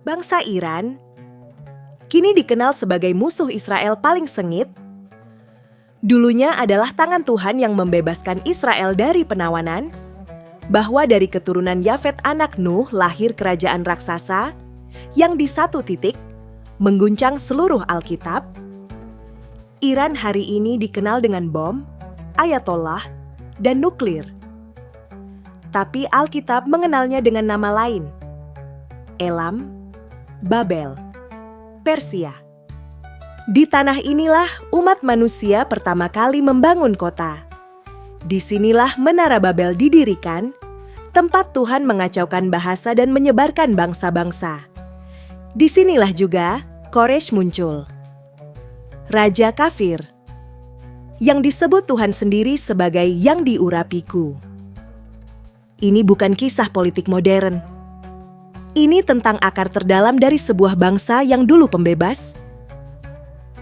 Bangsa Iran kini dikenal sebagai musuh Israel paling sengit. Dulunya adalah tangan Tuhan yang membebaskan Israel dari penawanan, bahwa dari keturunan Yafet anak Nuh lahir kerajaan raksasa yang di satu titik mengguncang seluruh Alkitab. Iran hari ini dikenal dengan bom, ayatollah, dan nuklir. Tapi Alkitab mengenalnya dengan nama lain, Elam, Babel, Persia. Di tanah inilah umat manusia pertama kali membangun kota. Disinilah Menara Babel didirikan, tempat Tuhan mengacaukan bahasa dan menyebarkan bangsa-bangsa. Disinilah juga Koresh muncul, raja kafir, yang disebut Tuhan sendiri sebagai yang diurapiku. Ini bukan kisah politik modern. Ini tentang akar terdalam dari sebuah bangsa yang dulu pembebas,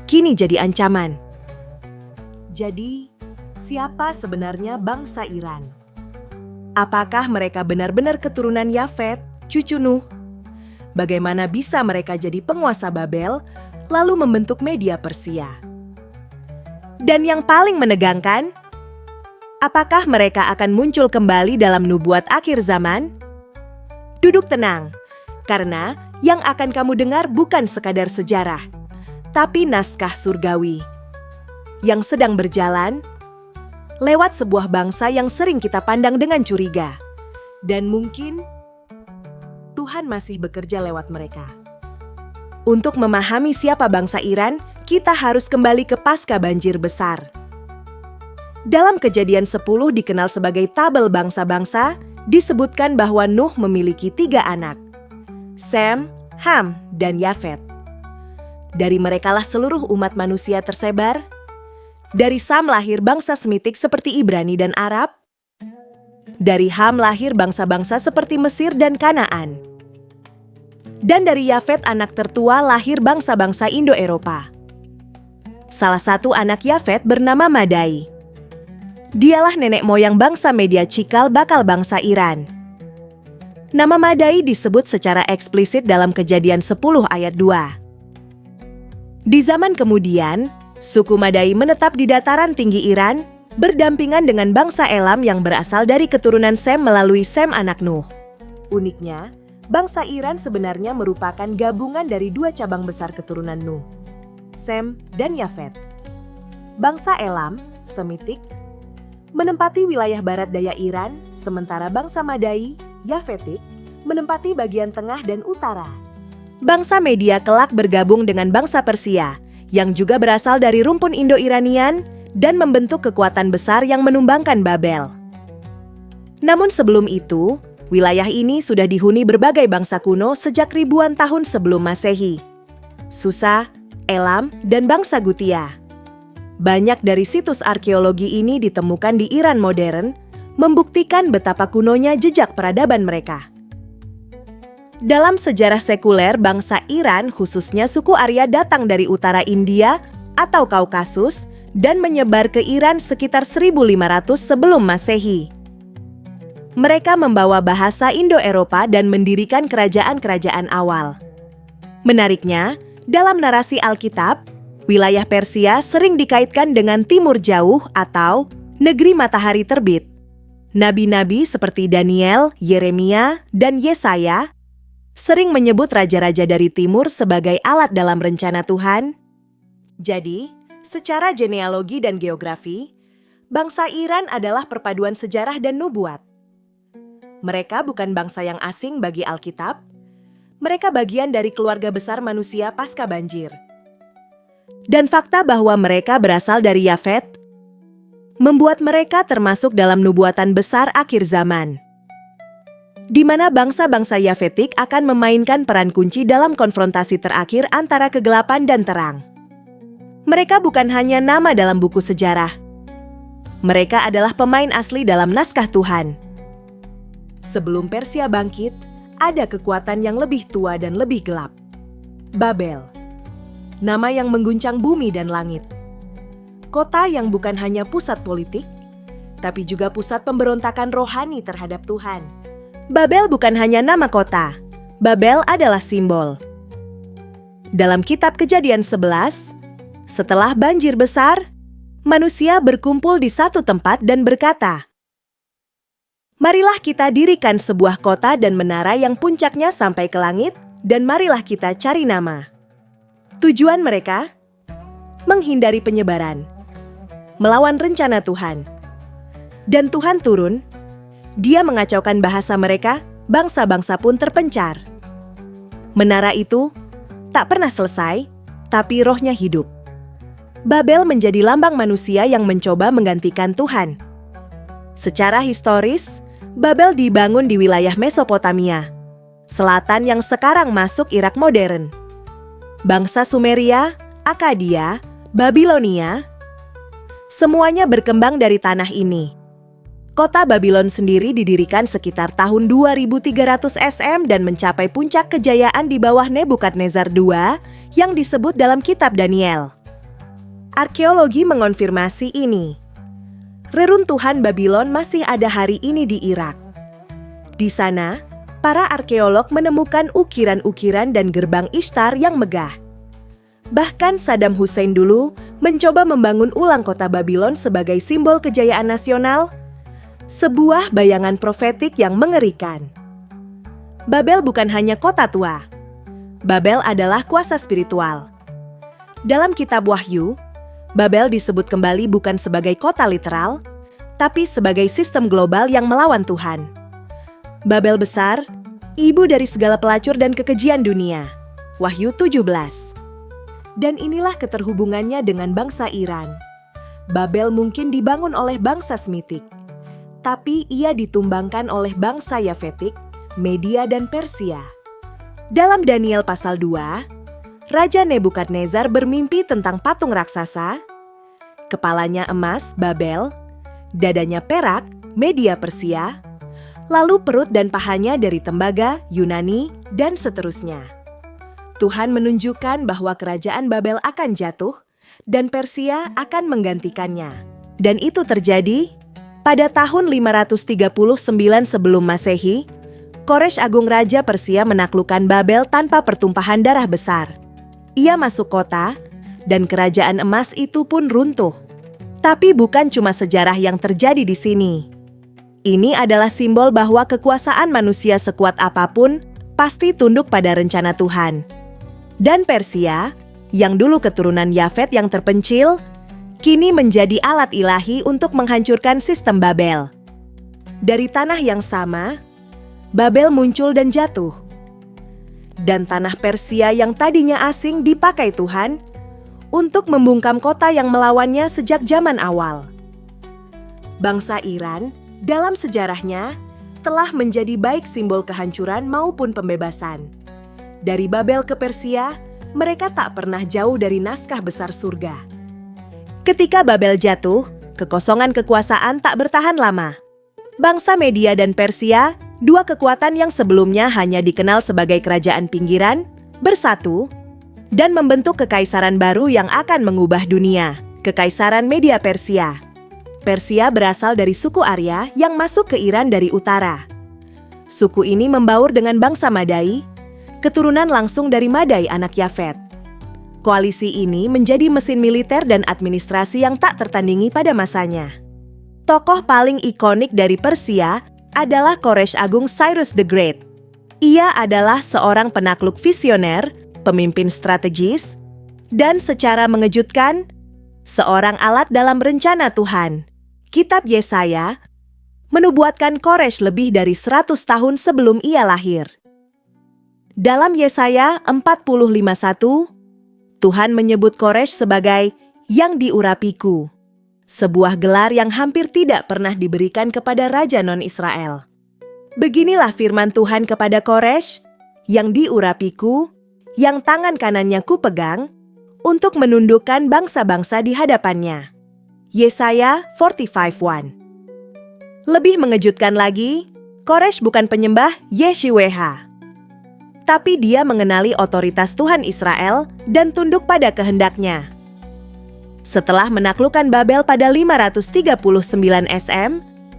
kini jadi ancaman. Jadi, siapa sebenarnya bangsa Iran? Apakah mereka benar-benar keturunan Yafet, cucu Nuh? Bagaimana bisa mereka jadi penguasa Babel, lalu membentuk media Persia? Dan yang paling menegangkan, apakah mereka akan muncul kembali dalam nubuat akhir zaman? Duduk tenang, karena yang akan kamu dengar bukan sekadar sejarah, tapi naskah surgawi yang sedang berjalan lewat sebuah bangsa yang sering kita pandang dengan curiga. Dan mungkin Tuhan masih bekerja lewat mereka. Untuk memahami siapa bangsa Iran, kita harus kembali ke pasca banjir besar. Dalam Kejadian 10 dikenal sebagai tabel bangsa-bangsa, disebutkan bahwa Nuh memiliki 3 anak, Sem, Ham, dan Yafet. Dari merekalah seluruh umat manusia tersebar. Dari Sam lahir bangsa Semitik seperti Ibrani dan Arab. Dari Ham lahir bangsa-bangsa seperti Mesir dan Kanaan. Dan dari Yafet anak tertua lahir bangsa-bangsa Indo-Eropa. Salah satu anak Yafet bernama Madai. Dialah nenek moyang bangsa Media Cikal bakal bangsa Iran. Nama Madai disebut secara eksplisit dalam Kejadian 10 ayat 2. Di zaman kemudian, suku Madai menetap di dataran tinggi Iran, berdampingan dengan bangsa Elam yang berasal dari keturunan Sem melalui Sem anak Nuh. Uniknya, bangsa Iran sebenarnya merupakan gabungan dari 2 cabang besar keturunan Nuh, Sem dan Yafet. Bangsa Elam, Semitik, menempati wilayah barat daya Iran, sementara bangsa Madai, Yafetik, menempati bagian tengah dan utara. Bangsa Media kelak bergabung dengan bangsa Persia, yang juga berasal dari rumpun Indo-Iranian dan membentuk kekuatan besar yang menumbangkan Babel. Namun sebelum itu, wilayah ini sudah dihuni berbagai bangsa kuno sejak ribuan tahun sebelum Masehi. Susa, Elam, dan bangsa Gutia. Banyak dari situs arkeologi ini ditemukan di Iran modern, membuktikan betapa kunonya jejak peradaban mereka. Dalam sejarah sekuler, bangsa Iran, khususnya suku Arya, datang dari utara India atau Kaukasus dan menyebar ke Iran sekitar 1500 sebelum Masehi. Mereka membawa bahasa Indo-Eropa dan mendirikan kerajaan-kerajaan awal. Menariknya, dalam narasi Alkitab, wilayah Persia sering dikaitkan dengan Timur Jauh atau negeri matahari terbit. Nabi-nabi seperti Daniel, Yeremia, dan Yesaya sering menyebut raja-raja dari timur sebagai alat dalam rencana Tuhan. Jadi, secara genealogi dan geografi, bangsa Iran adalah perpaduan sejarah dan nubuat. Mereka bukan bangsa yang asing bagi Alkitab. Mereka bagian dari keluarga besar manusia pasca banjir. Dan fakta bahwa mereka berasal dari Yafet membuat mereka termasuk dalam nubuatan besar akhir zaman, di mana bangsa-bangsa Yafetik akan memainkan peran kunci dalam konfrontasi terakhir antara kegelapan dan terang. Mereka bukan hanya nama dalam buku sejarah. Mereka adalah pemain asli dalam naskah Tuhan. Sebelum Persia bangkit, ada kekuatan yang lebih tua dan lebih gelap. Babel, nama yang mengguncang bumi dan langit. Kota yang bukan hanya pusat politik, tapi juga pusat pemberontakan rohani terhadap Tuhan. Babel bukan hanya nama kota, Babel adalah simbol. Dalam kitab Kejadian 11, setelah banjir besar, manusia berkumpul di satu tempat dan berkata, "Marilah kita dirikan sebuah kota dan menara yang puncaknya sampai ke langit, dan marilah kita cari nama." Tujuan mereka menghindari penyebaran, melawan rencana Tuhan. Dan Tuhan turun, Dia mengacaukan bahasa mereka, bangsa-bangsa pun terpencar. Menara itu tak pernah selesai, tapi rohnya hidup. Babel menjadi lambang manusia yang mencoba menggantikan Tuhan. Secara historis, Babel dibangun di wilayah Mesopotamia, selatan yang sekarang masuk Irak modern. Bangsa Sumeria, Akadia, Babilonia, semuanya berkembang dari tanah ini. Kota Babylon sendiri didirikan sekitar tahun 2300 SM dan mencapai puncak kejayaan di bawah Nebukadnezar II yang disebut dalam kitab Daniel. Arkeologi mengonfirmasi ini. Reruntuhan Babylon masih ada hari ini di Irak. Di sana, para arkeolog menemukan ukiran-ukiran dan gerbang Ishtar yang megah. Bahkan Saddam Hussein dulu mencoba membangun ulang kota Babylon sebagai simbol kejayaan nasional, sebuah bayangan profetik yang mengerikan. Babel bukan hanya kota tua. Babel adalah kuasa spiritual. Dalam kitab Wahyu, Babel disebut kembali bukan sebagai kota literal, tapi sebagai sistem global yang melawan Tuhan. Babel besar, ibu dari segala pelacur dan kekejian dunia. Wahyu 17. Dan inilah keterhubungannya dengan bangsa Iran. Babel mungkin dibangun oleh bangsa Semitik, tapi ia ditumbangkan oleh bangsa Yafetik, Media dan Persia. Dalam Daniel pasal 2, Raja Nebukadnezar bermimpi tentang patung raksasa, kepalanya emas, Babel, dadanya perak, Media Persia, lalu perut dan pahanya dari tembaga, Yunani, dan seterusnya. Tuhan menunjukkan bahwa kerajaan Babel akan jatuh dan Persia akan menggantikannya. Dan itu terjadi pada tahun 539 sebelum Masehi. Koresh Agung Raja Persia menaklukkan Babel tanpa pertumpahan darah besar. Ia masuk kota dan kerajaan emas itu pun runtuh. Tapi bukan cuma sejarah yang terjadi di sini. Ini adalah simbol bahwa kekuasaan manusia sekuat apapun pasti tunduk pada rencana Tuhan. Dan Persia, yang dulu keturunan Yafet yang terpencil, kini menjadi alat ilahi untuk menghancurkan sistem Babel. Dari tanah yang sama, Babel muncul dan jatuh. Dan tanah Persia yang tadinya asing dipakai Tuhan untuk membungkam kota yang melawannya sejak zaman awal. Bangsa Iran dalam sejarahnya telah menjadi baik simbol kehancuran maupun pembebasan. Dari Babel ke Persia, mereka tak pernah jauh dari naskah besar surga. Ketika Babel jatuh, kekosongan kekuasaan tak bertahan lama. Bangsa Media dan Persia, dua kekuatan yang sebelumnya hanya dikenal sebagai kerajaan pinggiran, bersatu dan membentuk kekaisaran baru yang akan mengubah dunia, Kekaisaran Media Persia. Persia berasal dari suku Arya yang masuk ke Iran dari utara. Suku ini membaur dengan bangsa Madai, keturunan langsung dari Madai anak Yafet. Koalisi ini menjadi mesin militer dan administrasi yang tak tertandingi pada masanya. Tokoh paling ikonik dari Persia adalah Koresh Agung Cyrus the Great. Ia adalah seorang penakluk visioner, pemimpin strategis, dan secara mengejutkan, seorang alat dalam rencana Tuhan. Kitab Yesaya menubuatkan Koresh lebih dari 100 tahun sebelum ia lahir. Dalam Yesaya 45:1, Tuhan menyebut Koresh sebagai yang diurapiku, sebuah gelar yang hampir tidak pernah diberikan kepada raja non-Israel. Beginilah firman Tuhan kepada Koresh, yang diurapiku, yang tangan kanannya kupegang, untuk menundukkan bangsa-bangsa di hadapannya. Yesaya 45:1. Lebih mengejutkan lagi, Koresh bukan penyembah Yeshweh, tapi dia mengenali otoritas Tuhan Israel dan tunduk pada kehendaknya. Setelah menaklukkan Babel pada 539 SM,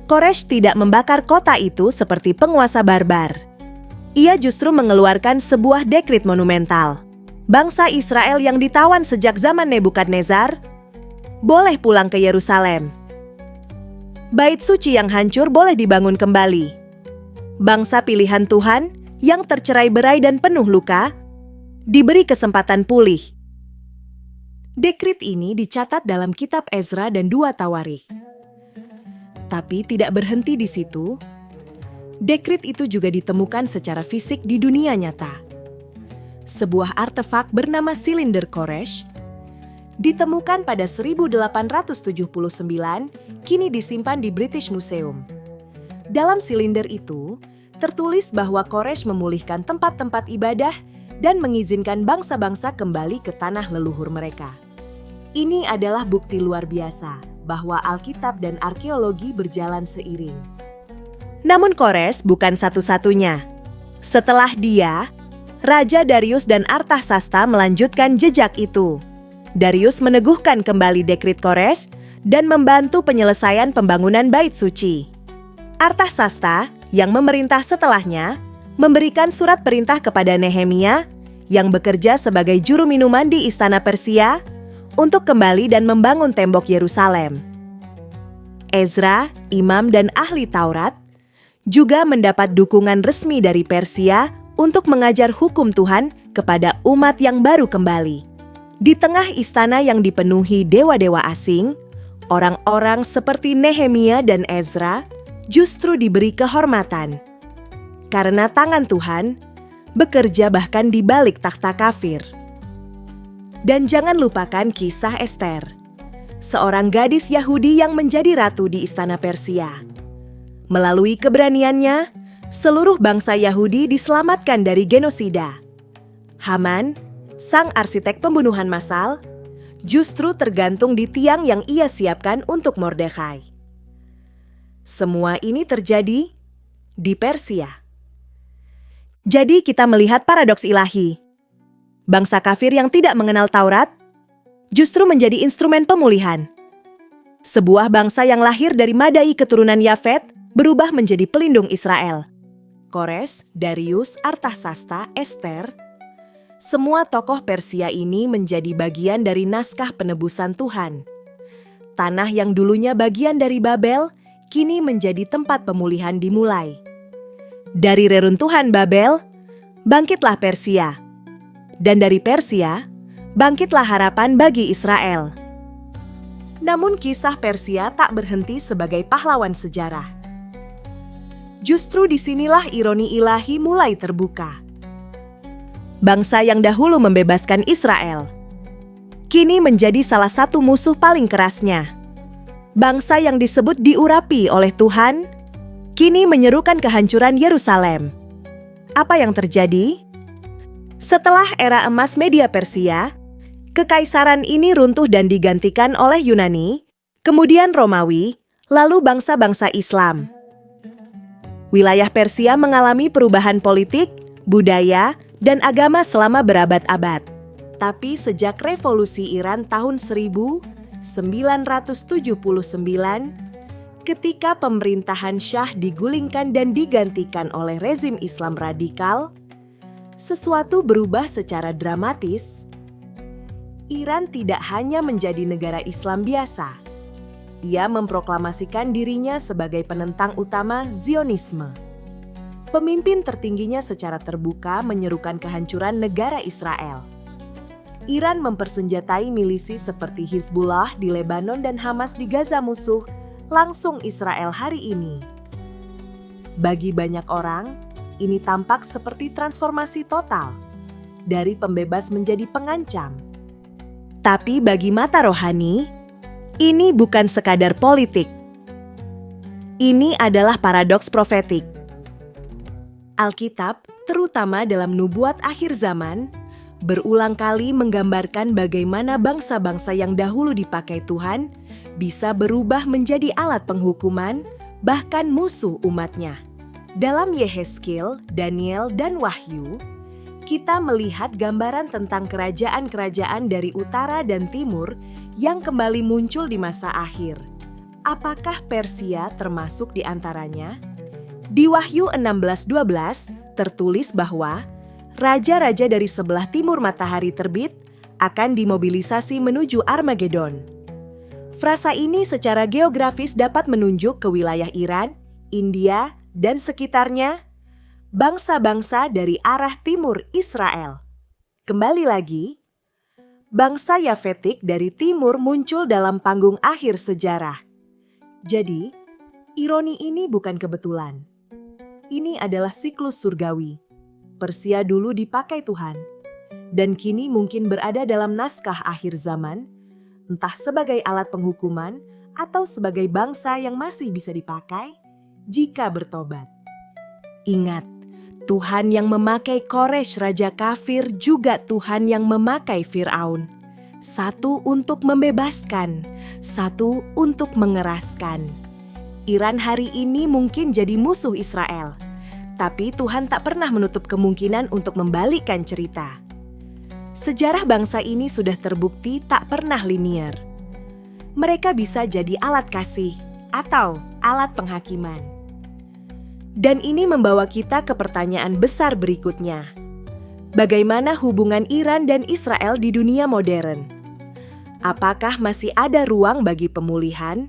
Koresh tidak membakar kota itu seperti penguasa barbar. Ia justru mengeluarkan sebuah dekrit monumental. Bangsa Israel yang ditawan sejak zaman Nebukadnezar boleh pulang ke Yerusalem. Bait suci yang hancur boleh dibangun kembali. Bangsa pilihan Tuhan yang tercerai-berai dan penuh luka diberi kesempatan pulih. Dekrit ini dicatat dalam kitab Ezra dan 2 Tawarikh. Tapi tidak berhenti di situ. Dekrit itu juga ditemukan secara fisik di dunia nyata. Sebuah artefak bernama silinder Koresh ditemukan pada 1879, kini disimpan di British Museum. Dalam silinder itu, tertulis bahwa Koresh memulihkan tempat-tempat ibadah dan mengizinkan bangsa-bangsa kembali ke tanah leluhur mereka. Ini adalah bukti luar biasa bahwa Alkitab dan arkeologi berjalan seiring. Namun Koresh bukan satu-satunya. Setelah dia, Raja Darius dan Artasasta melanjutkan jejak itu. Darius meneguhkan kembali dekrit Koresh dan membantu penyelesaian pembangunan bait suci. Artasasta yang memerintah setelahnya memberikan surat perintah kepada Nehemia yang bekerja sebagai juru minuman di istana Persia untuk kembali dan membangun tembok Yerusalem. Ezra, imam dan ahli Taurat, juga mendapat dukungan resmi dari Persia untuk mengajar hukum Tuhan kepada umat yang baru kembali. Di tengah istana yang dipenuhi dewa-dewa asing, orang-orang seperti Nehemia dan Ezra justru diberi kehormatan. Karena tangan Tuhan bekerja bahkan di balik takhta kafir. Dan jangan lupakan kisah Ester, seorang gadis Yahudi yang menjadi ratu di istana Persia. Melalui keberaniannya, seluruh bangsa Yahudi diselamatkan dari genosida. Haman, sang arsitek pembunuhan massal, justru tergantung di tiang yang ia siapkan untuk Mordekhai. Semua ini terjadi di Persia. Jadi kita melihat paradoks ilahi. Bangsa kafir yang tidak mengenal Taurat justru menjadi instrumen pemulihan. Sebuah bangsa yang lahir dari Madai keturunan Yafet berubah menjadi pelindung Israel. Koresh, Darius, Artasasta, Ester, semua tokoh Persia ini menjadi bagian dari naskah penebusan Tuhan. Tanah yang dulunya bagian dari Babel, kini menjadi tempat pemulihan dimulai. Dari reruntuhan Babel, bangkitlah Persia. Dan dari Persia, bangkitlah harapan bagi Israel. Namun kisah Persia tak berhenti sebagai pahlawan sejarah. Justru disinilah ironi ilahi mulai terbuka. Bangsa yang dahulu membebaskan Israel, kini menjadi salah satu musuh paling kerasnya. Bangsa yang disebut diurapi oleh Tuhan, kini menyerukan kehancuran Yerusalem. Apa yang terjadi? Setelah era emas media Persia, kekaisaran ini runtuh dan digantikan oleh Yunani, kemudian Romawi, lalu bangsa-bangsa Islam. Wilayah Persia mengalami perubahan politik, budaya, dan agama selama berabad-abad. Tapi sejak revolusi Iran tahun 1979, ketika pemerintahan Syah digulingkan dan digantikan oleh rezim Islam radikal, sesuatu berubah secara dramatis. Iran tidak hanya menjadi negara Islam biasa. Ia memproklamasikan dirinya sebagai penentang utama Zionisme. Pemimpin tertingginya secara terbuka menyerukan kehancuran negara Israel. Iran mempersenjatai milisi seperti Hizbullah di Lebanon dan Hamas di Gaza musuh langsung Israel hari ini. Bagi banyak orang, ini tampak seperti transformasi total, dari pembebas menjadi pengancam. Tapi bagi mata rohani, ini bukan sekadar politik. Ini adalah paradoks profetik. Alkitab, terutama dalam nubuat akhir zaman, berulang kali menggambarkan bagaimana bangsa-bangsa yang dahulu dipakai Tuhan bisa berubah menjadi alat penghukuman, bahkan musuh umatnya. Dalam Yehezkiel, Daniel, dan Wahyu, kita melihat gambaran tentang kerajaan-kerajaan dari utara dan timur yang kembali muncul di masa akhir. Apakah Persia termasuk di antaranya? Di Wahyu 16:12 tertulis bahwa raja-raja dari sebelah timur matahari terbit akan dimobilisasi menuju Armageddon. Frasa ini secara geografis dapat menunjuk ke wilayah Iran, India, dan sekitarnya, bangsa-bangsa dari arah timur Israel. Kembali lagi, bangsa Yafetik dari timur muncul dalam panggung akhir sejarah. Jadi, ironi ini bukan kebetulan. Ini adalah siklus surgawi. Persia dulu dipakai Tuhan, dan kini mungkin berada dalam naskah akhir zaman, entah sebagai alat penghukuman atau sebagai bangsa yang masih bisa dipakai jika bertobat. Ingat, Tuhan yang memakai Koresh raja kafir juga Tuhan yang memakai Firaun. Satu untuk membebaskan, satu untuk mengeraskan. Iran hari ini mungkin jadi musuh Israel, tapi Tuhan tak pernah menutup kemungkinan untuk membalikkan cerita. Sejarah bangsa ini sudah terbukti tak pernah linier. Mereka bisa jadi alat kasih atau alat penghakiman. Dan ini membawa kita ke pertanyaan besar berikutnya. Bagaimana hubungan Iran dan Israel di dunia modern? Apakah masih ada ruang bagi pemulihan?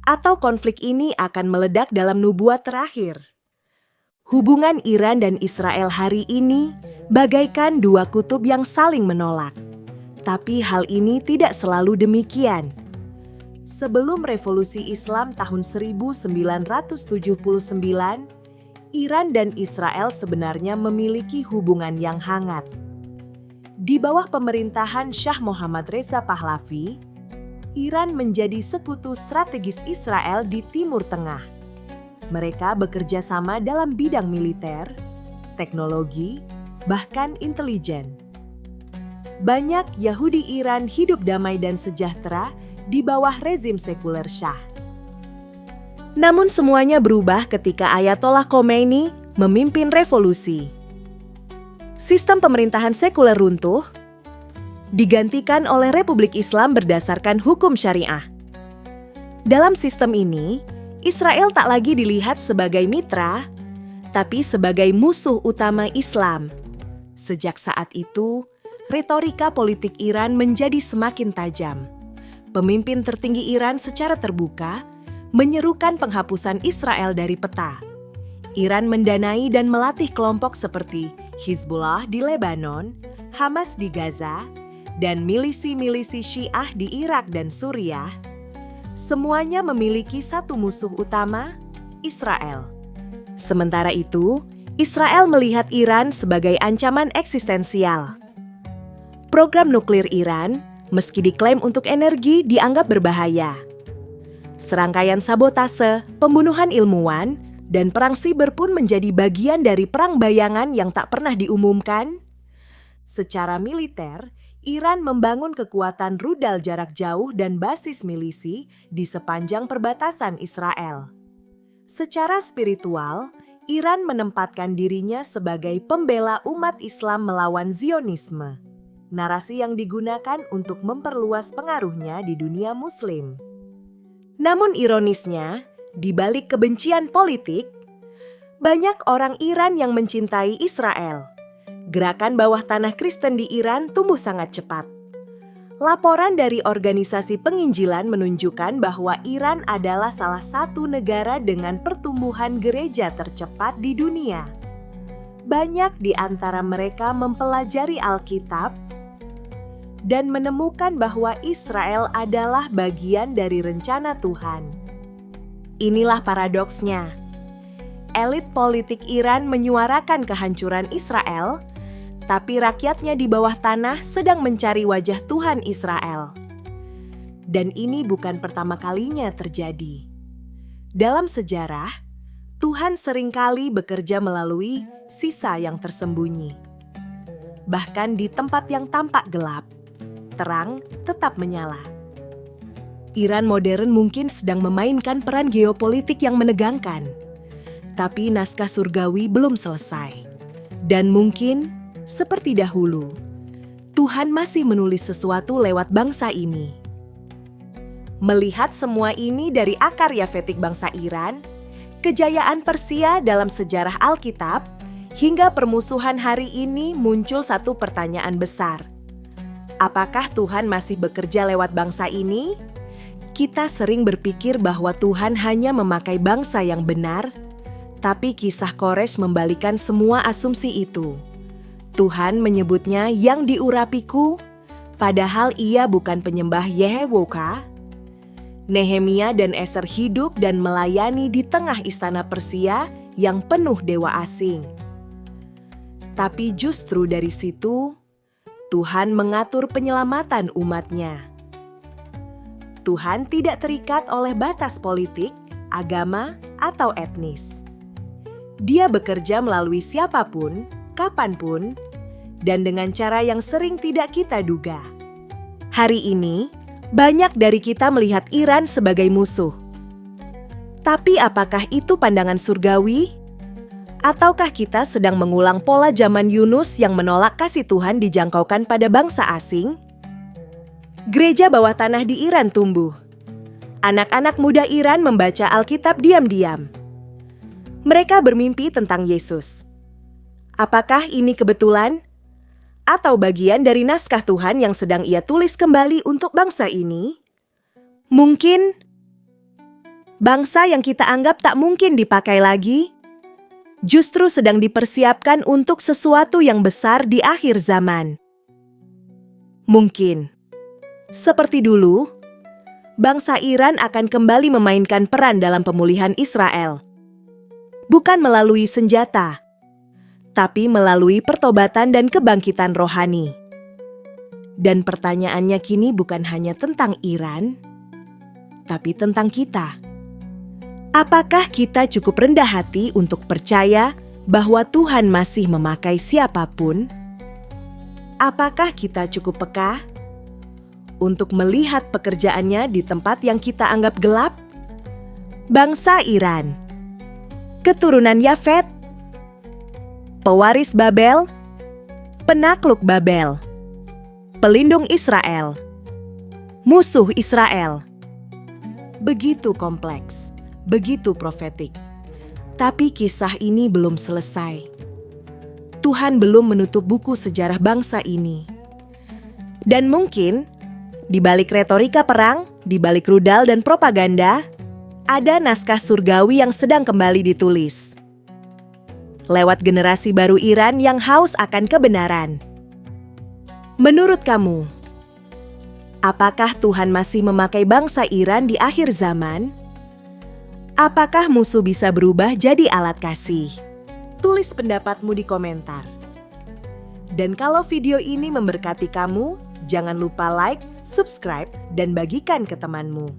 Atau konflik ini akan meledak dalam nubuat terakhir? Hubungan Iran dan Israel hari ini bagaikan dua kutub yang saling menolak. Tapi hal ini tidak selalu demikian. Sebelum revolusi Islam tahun 1979, Iran dan Israel sebenarnya memiliki hubungan yang hangat. Di bawah pemerintahan Shah Mohammad Reza Pahlavi, Iran menjadi sekutu strategis Israel di Timur Tengah. Mereka bekerja sama dalam bidang militer, teknologi, bahkan intelijen. Banyak Yahudi Iran hidup damai dan sejahtera di bawah rezim sekuler Shah. Namun semuanya berubah ketika Ayatollah Khomeini memimpin revolusi. Sistem pemerintahan sekuler runtuh, digantikan oleh Republik Islam berdasarkan hukum syariah. Dalam sistem ini, Israel tak lagi dilihat sebagai mitra, tapi sebagai musuh utama Islam. Sejak saat itu, retorika politik Iran menjadi semakin tajam. Pemimpin tertinggi Iran secara terbuka menyerukan penghapusan Israel dari peta. Iran mendanai dan melatih kelompok seperti Hizbullah di Lebanon, Hamas di Gaza, dan milisi-milisi Syiah di Irak dan Suriah. Semuanya memiliki satu musuh utama, Israel. Sementara itu, Israel melihat Iran sebagai ancaman eksistensial. Program nuklir Iran, meski diklaim untuk energi, dianggap berbahaya. Serangkaian sabotase, pembunuhan ilmuwan, dan perang siber pun menjadi bagian dari perang bayangan yang tak pernah diumumkan. Secara militer, Iran membangun kekuatan rudal jarak jauh dan basis milisi di sepanjang perbatasan Israel. Secara spiritual, Iran menempatkan dirinya sebagai pembela umat Islam melawan Zionisme, narasi yang digunakan untuk memperluas pengaruhnya di dunia Muslim. Namun ironisnya, di balik kebencian politik, banyak orang Iran yang mencintai Israel. Gerakan bawah tanah Kristen di Iran tumbuh sangat cepat. Laporan dari organisasi penginjilan menunjukkan bahwa Iran adalah salah satu negara dengan pertumbuhan gereja tercepat di dunia. Banyak di antara mereka mempelajari Alkitab dan menemukan bahwa Israel adalah bagian dari rencana Tuhan. Inilah paradoksnya. Elit politik Iran menyuarakan kehancuran Israel, tapi rakyatnya di bawah tanah sedang mencari wajah Tuhan Israel. Dan ini bukan pertama kalinya terjadi. Dalam sejarah, Tuhan seringkali bekerja melalui sisa yang tersembunyi. Bahkan di tempat yang tampak gelap, terang tetap menyala. Iran modern mungkin sedang memainkan peran geopolitik yang menegangkan, tapi naskah surgawi belum selesai. Dan mungkin seperti dahulu, Tuhan masih menulis sesuatu lewat bangsa ini. Melihat semua ini dari akar Yafetik bangsa Iran, kejayaan Persia dalam sejarah Alkitab, hingga permusuhan hari ini muncul satu pertanyaan besar. Apakah Tuhan masih bekerja lewat bangsa ini? Kita sering berpikir bahwa Tuhan hanya memakai bangsa yang benar, tapi kisah Koresh membalikan semua asumsi itu. Tuhan menyebutnya yang diurapiku, padahal ia bukan penyembah Yehowa. Nehemia dan Ester hidup dan melayani di tengah istana Persia yang penuh dewa asing. Tapi justru dari situ, Tuhan mengatur penyelamatan umat-Nya. Tuhan tidak terikat oleh batas politik, agama, atau etnis. Dia bekerja melalui siapapun, kapanpun, dan dengan cara yang sering tidak kita duga. Hari ini, banyak dari kita melihat Iran sebagai musuh. Tapi apakah itu pandangan surgawi? Ataukah kita sedang mengulang pola zaman Yunus yang menolak kasih Tuhan dijangkaukan pada bangsa asing? Gereja bawah tanah di Iran tumbuh. Anak-anak muda Iran membaca Alkitab diam-diam. Mereka bermimpi tentang Yesus. Apakah ini kebetulan? Atau bagian dari naskah Tuhan yang sedang Ia tulis kembali untuk bangsa ini? Mungkin bangsa yang kita anggap tak mungkin dipakai lagi, justru sedang dipersiapkan untuk sesuatu yang besar di akhir zaman. Mungkin, seperti dulu, bangsa Iran akan kembali memainkan peran dalam pemulihan Israel. Bukan melalui senjata, tapi melalui pertobatan dan kebangkitan rohani. Dan pertanyaannya kini bukan hanya tentang Iran, tapi tentang kita. Apakah kita cukup rendah hati untuk percaya bahwa Tuhan masih memakai siapapun? Apakah kita cukup peka untuk melihat pekerjaannya di tempat yang kita anggap gelap? Bangsa Iran, keturunan Yafet, pewaris Babel, penakluk Babel, pelindung Israel, musuh Israel. Begitu kompleks, begitu profetik. Tapi kisah ini belum selesai. Tuhan belum menutup buku sejarah bangsa ini. Dan mungkin, di balik retorika perang, di balik rudal dan propaganda, ada naskah surgawi yang sedang kembali ditulis. Lewat generasi baru Iran yang haus akan kebenaran. Menurut kamu, apakah Tuhan masih memakai bangsa Iran di akhir zaman? Apakah musuh bisa berubah jadi alat kasih? Tulis pendapatmu di komentar. Dan kalau video ini memberkati kamu, jangan lupa like, subscribe, dan bagikan ke temanmu.